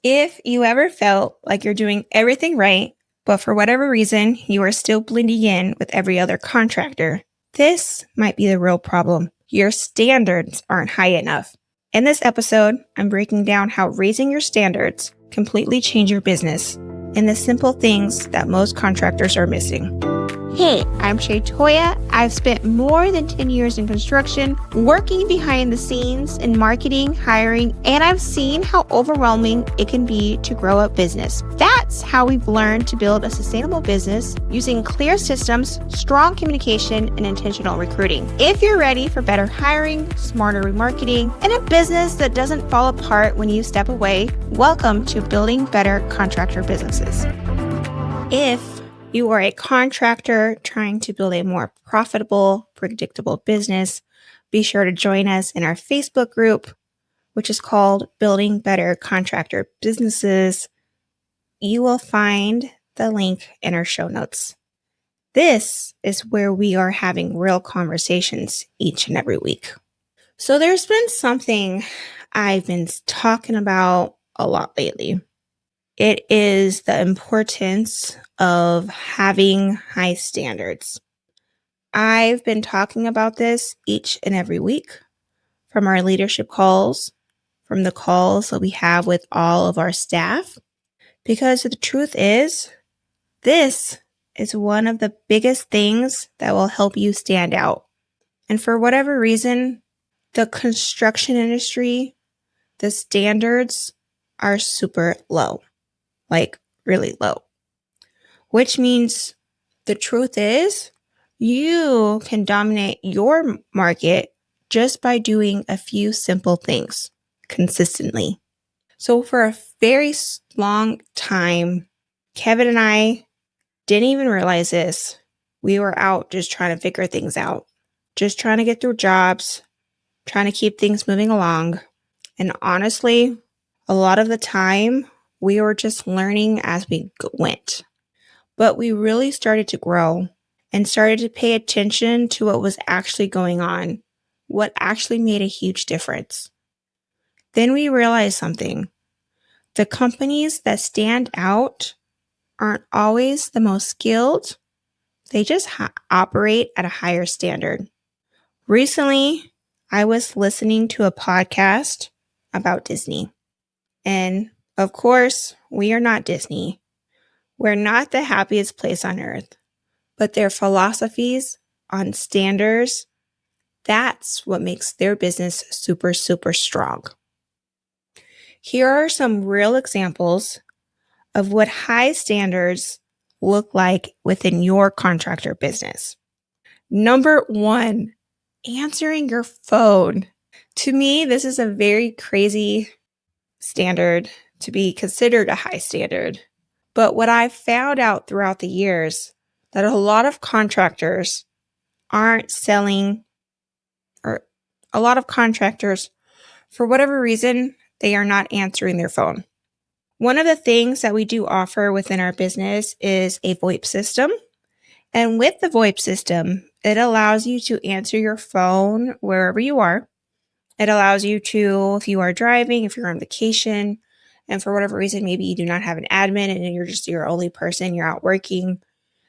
If you ever felt like you're doing everything right, but for whatever reason, you are still blending in with every other contractor, this might be the real problem. Your standards aren't high enough. In this episode, I'm breaking down how raising your standards completely change your business and the simple things that most contractors are missing. Hey, I'm Shay Toya. I've spent more than 10 years in construction, working behind the scenes in marketing, hiring, and I've seen how overwhelming it can be to grow a business. That's how we've learned to build a sustainable business using clear systems, strong communication, and intentional recruiting. If you're ready for better hiring, smarter remarketing, and a business that doesn't fall apart when you step away, welcome to Building Better Contractor Businesses. If you are a contractor trying to build a more profitable, predictable business, be sure to join us in our Facebook group, which is called Building Better Contractor Businesses. You will find the link in our show notes. This is where we are having real conversations each and every week. So there's been something I've been talking about a lot lately. It is the importance of having high standards. I've been talking about this each and every week from our leadership calls, from the calls that we have with all of our staff, because the truth is, this is one of the biggest things that will help you stand out. And for whatever reason, the construction industry, the standards are super low. Like really low, which means the truth is you can dominate your market just by doing a few simple things consistently. So for a very long time, Kevin and I didn't even realize this. We were out just trying to figure things out, just trying to get through jobs, trying to keep things moving along. And honestly, a lot of the time, we were just learning as we went. But we really started to grow and started to pay attention to what was actually going on, what actually made a huge difference. Then we realized something. The companies that stand out aren't always the most skilled. They just operate at a higher standard. Recently, I was listening to a podcast about Disney. And of course, we are not Disney. We're not the happiest place on earth, but their philosophies on standards, that's what makes their business super, super strong. Here are some real examples of what high standards look like within your contractor business. Number one, answering your phone. To me, this is a very crazy standard to be considered a high standard. But what I've found out throughout the years that a lot of contractors aren't selling, or a lot of contractors, for whatever reason, they are not answering their phone. One of the things that we do offer within our business is a VoIP system. And with the VoIP system, it allows you to answer your phone wherever you are. It allows you to, if you are driving, if you're on vacation, and for whatever reason, maybe you do not have an admin and you're just your only person, you're out working.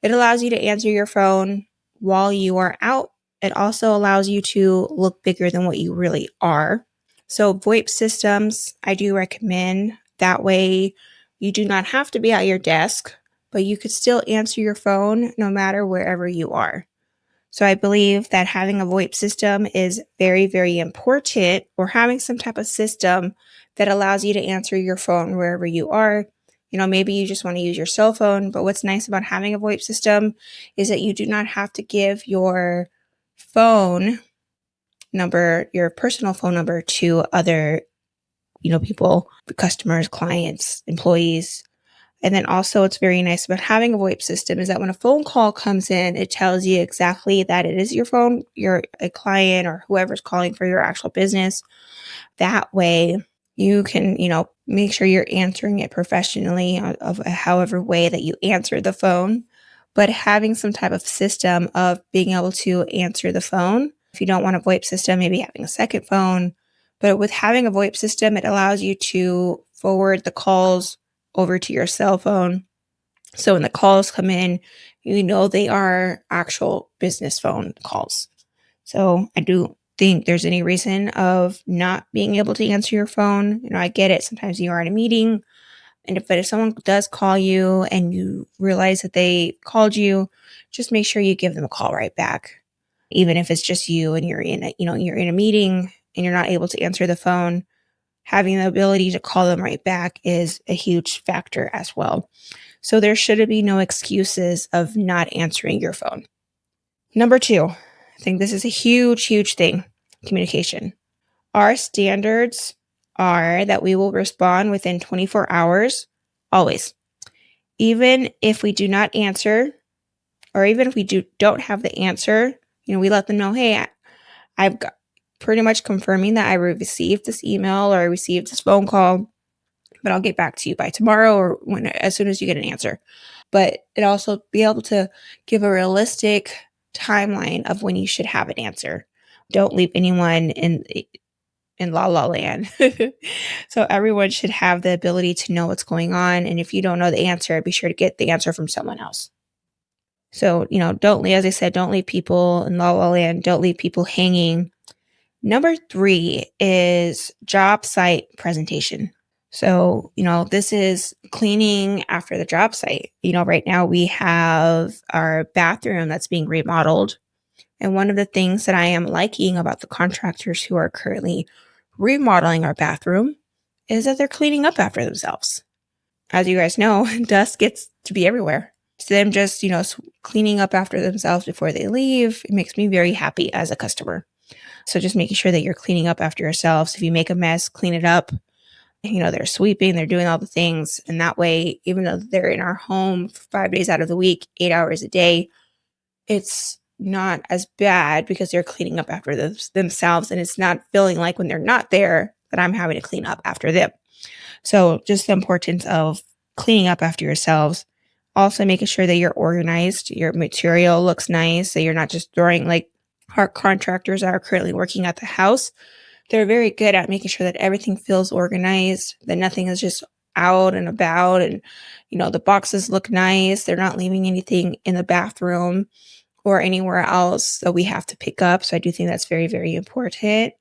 It allows you to answer your phone while you are out. It also allows you to look bigger than what you really are. So VoIP systems, I do recommend. That way you do not have to be at your desk, but you could still answer your phone no matter wherever you are. So I believe that having a VoIP system is very, very important, or having some type of system that allows you to answer your phone wherever you are. Maybe you just want to use your cell phone, but what's nice about having a VoIP system is that you do not have to give your phone number, your personal phone number, to other, people, customers, clients, employees. And then also what's very nice about having a VoIP system is that when a phone call comes in, it tells you exactly that it is your phone, you're a client or whoever's calling for your actual business. That way you can, make sure you're answering it professionally of however way that you answer the phone. But having some type of system of being able to answer the phone, if you don't want a VoIP system, maybe having a second phone. But with having a VoIP system, it allows you to forward the calls over to your cell phone. So when the calls come in, you know they are actual business phone calls. So I do think there's any reason of not being able to answer your phone. I get it. Sometimes you are in a meeting, but if someone does call you and you realize that they called you, just make sure you give them a call right back. Even if it's just you and you're in a meeting and you're not able to answer the phone, having the ability to call them right back is a huge factor as well. So there should be no excuses of not answering your phone. Number two, I think this is a huge, huge thing, communication. Our standards are that we will respond within 24 hours, always. Even if we do not answer, or even if we don't have the answer, we let them know, hey, I've got pretty much confirming that I received this email or I received this phone call, but I'll get back to you by tomorrow or as soon as you get an answer. But it also be able to give a realistic timeline of when you should have an answer. Don't leave anyone in la la land. So everyone should have the ability to know what's going on. And if you don't know the answer, be sure to get the answer from someone else. So, as I said, don't leave people in la la land. Don't leave people hanging. Number 3 is job site presentation. So, this is cleaning after the job site. Right now we have our bathroom that's being remodeled. And one of the things that I am liking about the contractors who are currently remodeling our bathroom is that they're cleaning up after themselves. As you guys know, dust gets to be everywhere. So them just, cleaning up after themselves before they leave, it makes me very happy as a customer. So just making sure that you're cleaning up after yourselves. If you make a mess, clean it up. They're sweeping, they're doing all the things. And that way, even though they're in our home 5 days out of the week, 8 hours a day, it's not as bad because they're cleaning up after themselves. And it's not feeling like when they're not there that I'm having to clean up after them. So just the importance of cleaning up after yourselves. Also making sure that you're organized, your material looks nice, that you're not just throwing, like our contractors are currently working at the house. They're very good at making sure that everything feels organized, that nothing is just out and about, and the boxes look nice. They're not leaving anything in the bathroom or anywhere else that we have to pick up. So I do think that's very, very important.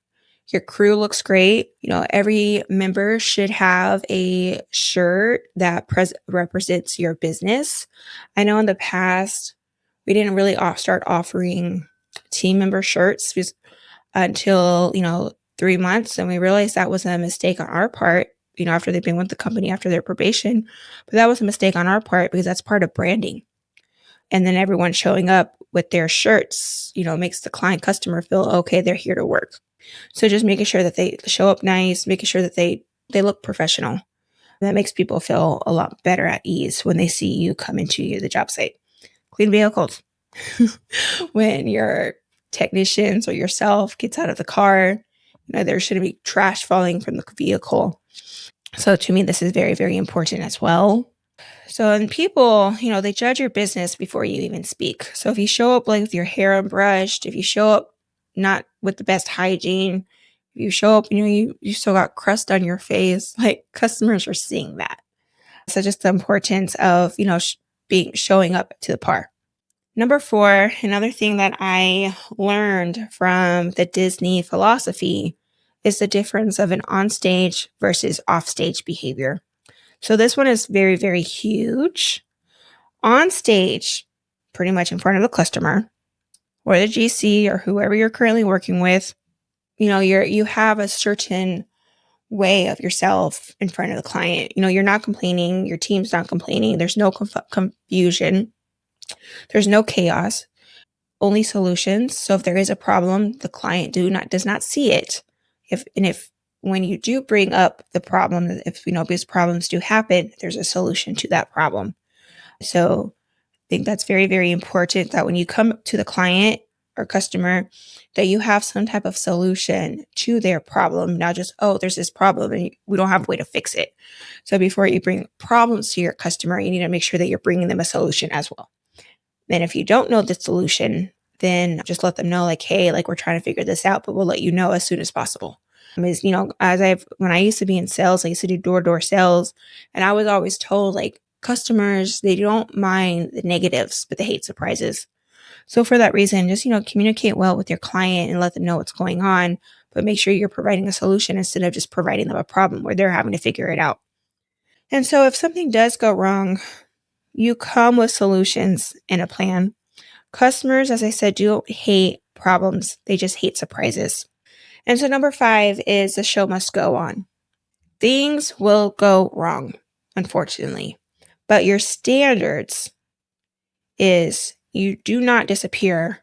Your crew looks great. Every member should have a shirt that represents your business. I know in the past, we didn't really start offering team member shirts until, 3 months. And we realized that was a mistake on our part, after they've been with the company after their probation. But that was a mistake on our part because that's part of branding. And then everyone showing up with their shirts, makes the client customer feel, okay, they're here to work. So just making sure that they show up nice, making sure that they look professional. That makes people feel a lot better at ease when they see you come into the job site. Clean vehicles. When your technicians or yourself gets out of the car, there shouldn't be trash falling from the vehicle. So to me, this is very, very important as well. So, and people, they judge your business before you even speak. So if you show up like with your hair unbrushed, if you show up not with the best hygiene, if you show up, you still got crust on your face, like customers are seeing that. So just the importance of, showing up to the par. Number 4, another thing that I learned from the Disney philosophy is the difference of an onstage versus offstage behavior. So this one is very, very huge. On stage, pretty much in front of the customer or the GC or whoever you're currently working with, you have a certain way of yourself in front of the client. You're not complaining. Your team's not complaining. There's no confusion. There's no chaos. Only solutions. So if there is a problem, the client does not see it. If when you do bring up the problem, if these problems do happen, there's a solution to that problem. So I think that's very, very important that when you come to the client or customer, that you have some type of solution to their problem, not just, oh, there's this problem and we don't have a way to fix it. So before you bring problems to your customer, you need to make sure that you're bringing them a solution as well. Then if you don't know the solution, then just let them know, like, hey, like we're trying to figure this out, but we'll let you know as soon as possible. is, when I used to be in sales, I used to do door-to-door sales, and I was always told, like, customers, they don't mind the negatives, but they hate surprises. So for that reason, just, communicate well with your client and let them know what's going on, but make sure you're providing a solution instead of just providing them a problem where they're having to figure it out. And so if something does go wrong, you come with solutions and a plan. Customers, as I said, don't hate problems. They just hate surprises. And so number 5 is the show must go on. Things will go wrong, unfortunately. But your standards is you do not disappear.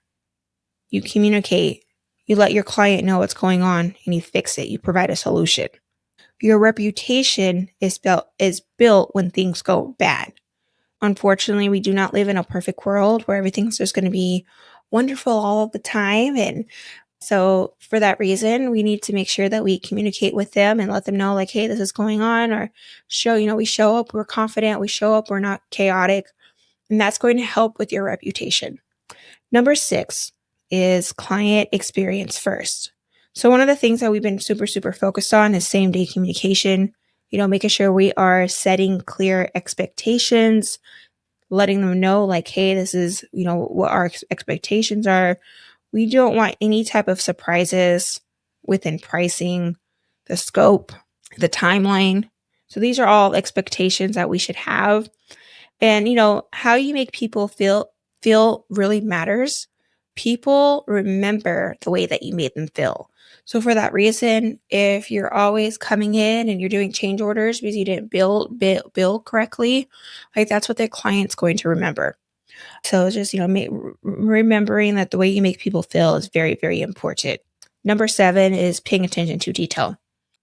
You communicate. You let your client know what's going on and you fix it. You provide a solution. Your reputation is built when things go bad. Unfortunately, we do not live in a perfect world where everything's just going to be wonderful all the time. And so for that reason, we need to make sure that we communicate with them and let them know, like, hey, this is going on, or we show up, we're confident, we show up, we're not chaotic. And that's going to help with your reputation. Number 6 is client experience first. So one of the things that we've been super, super focused on is same day communication, making sure we are setting clear expectations, letting them know, like, hey, this is, what our expectations are. We don't want any type of surprises within pricing, the scope, the timeline. So these are all expectations that we should have. And, how you make people feel really matters. People remember the way that you made them feel. So for that reason, if you're always coming in and you're doing change orders because you didn't bill correctly, like, that's what their client's going to remember. So just, remembering that the way you make people feel is very, very important. Number 7 is paying attention to detail.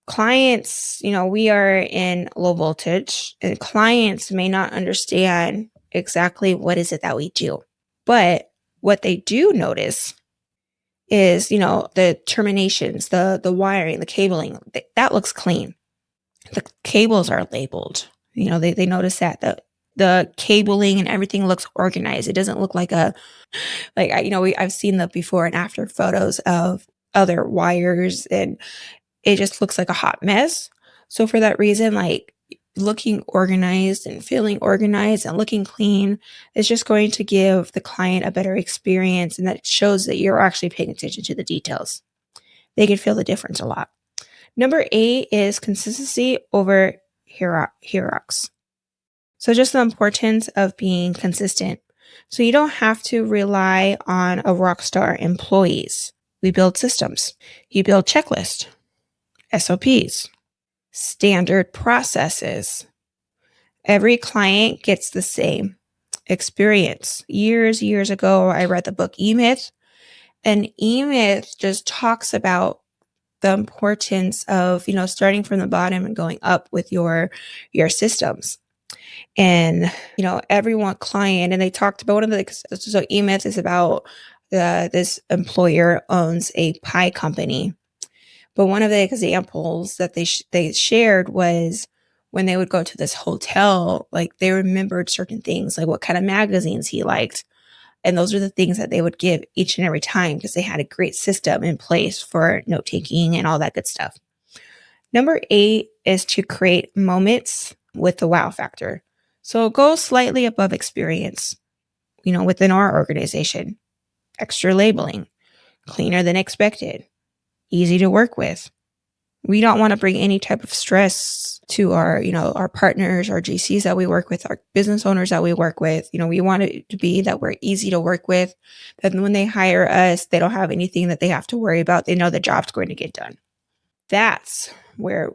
Clients, we are in low voltage, and clients may not understand exactly what is it that we do. But what they do notice is, the terminations, the wiring, the cabling, that looks clean. The cables are labeled. They notice that the cabling and everything looks organized. It doesn't look like I've seen the before and after photos of other wires, and it just looks like a hot mess. So for that reason, like, looking organized and feeling organized and looking clean is just going to give the client a better experience, and that shows that you're actually paying attention to the details. They can feel the difference a lot. Number 8 is consistency over hierarchs. So just the importance of being consistent. So you don't have to rely on a rock star employees. We build systems. You build checklists, SOPs, standard processes. Every client gets the same experience. Years ago, I read the book E-Myth, and E-Myth just talks about the importance of, starting from the bottom and going up with your systems. And, everyone client, and they talked about so E-Myth is about this employer owns a pie company. But one of the examples that they shared was when they would go to this hotel, like, they remembered certain things, like what kind of magazines he liked. And those are the things that they would give each and every time because they had a great system in place for note taking and all that good stuff. Number 8 is to create moments with the wow factor. So go slightly above experience, within our organization. Extra labeling, cleaner than expected, easy to work with. We don't want to bring any type of stress to our partners, our GCs that we work with, our business owners that we work with. We want it to be that we're easy to work with, that when they hire us, they don't have anything that they have to worry about. They know the job's going to get done. That's where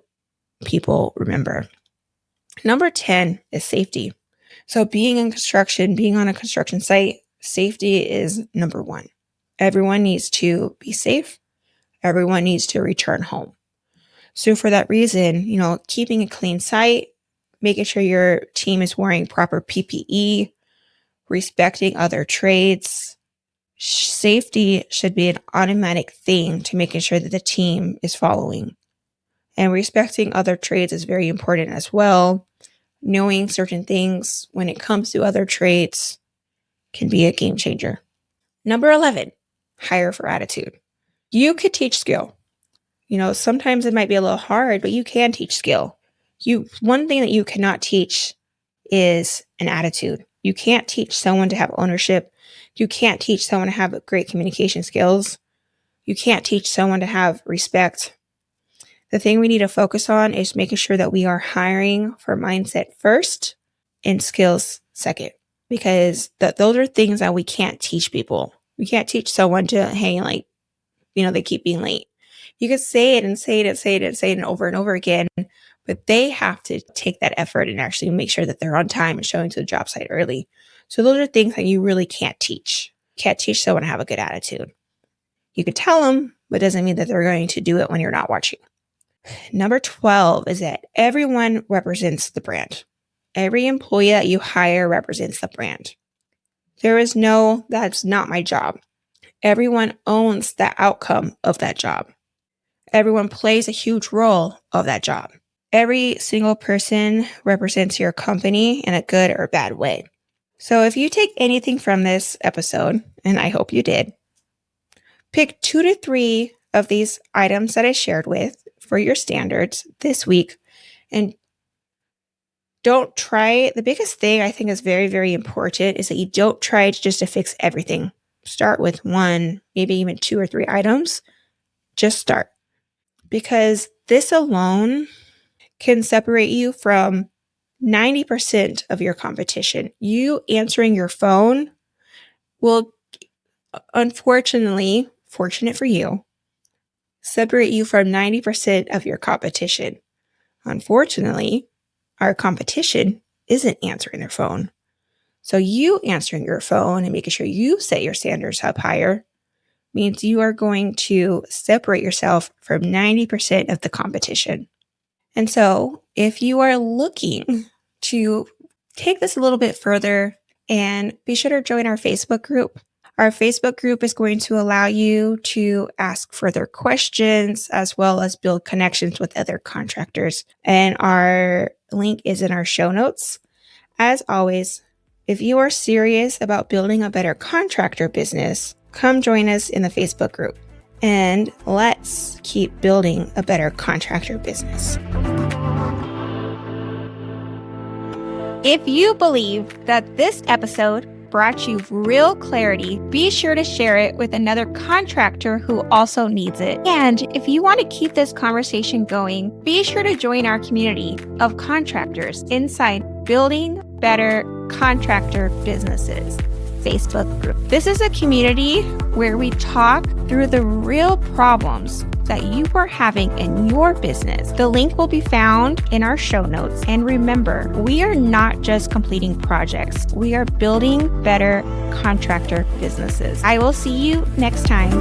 people remember. Number 10 is safety. So being on a construction site, safety is number 1. Everyone needs to be safe. Everyone needs to return home. So for that reason, keeping a clean site, making sure your team is wearing proper PPE, respecting other trades. Safety should be an automatic thing to making sure that the team is following. And respecting other trades is very important as well. Knowing certain things when it comes to other trades can be a game changer. Number 11, hire for attitude. You could teach skill. Sometimes it might be a little hard, but you can teach skill. One thing that you cannot teach is an attitude. You can't teach someone to have ownership. You can't teach someone to have great communication skills. You can't teach someone to have respect. The thing we need to focus on is making sure that we are hiring for mindset first and skills second, because those are things that we can't teach people. We can't teach someone to, hey, they keep being late. You could say it and say it and say it and say it over and over again, but they have to take that effort and actually make sure that they're on time and showing to the job site early. So those are things that you really can't teach. You can't teach someone to have a good attitude. You can tell them, but it doesn't mean that they're going to do it when you're not watching. Number 12 is that everyone represents the brand. Every employee that you hire represents the brand. There is no, that's not my job. Everyone owns the outcome of that job. Everyone plays a huge role of that job. Every single person represents your company in a good or bad way. So if you take anything from this episode, and I hope you did, pick 2 to 3 of these items that I shared with for your standards this week, and don't try. The biggest thing I think is very, very important is that you don't try just to fix everything. Start with 1, maybe even 2 or 3 items. Just start. Because this alone can separate you from 90% of your competition. You answering your phone will, unfortunately, fortunate for you, separate you from 90% of your competition. Unfortunately, our competition isn't answering their phone. So you answering your phone and making sure you set your standards up higher means you are going to separate yourself from 90% of the competition. And so if you are looking to take this a little bit further, and be sure to join our Facebook group. Our Facebook group is going to allow you to ask further questions as well as build connections with other contractors. And our link is in our show notes. As always, if you are serious about building a better contractor business, come join us in the Facebook group. And let's keep building a better contractor business. If you believe that this episode brought you real clarity, be sure to share it with another contractor who also needs it. And if you want to keep this conversation going, be sure to join our community of contractors inside Building Better Contractor Businesses Facebook group. This is a community where we talk through the real problems that you are having in your business. The link will be found in our show notes. And remember, we are not just completing projects. We are building better contractor businesses. I will see you next time.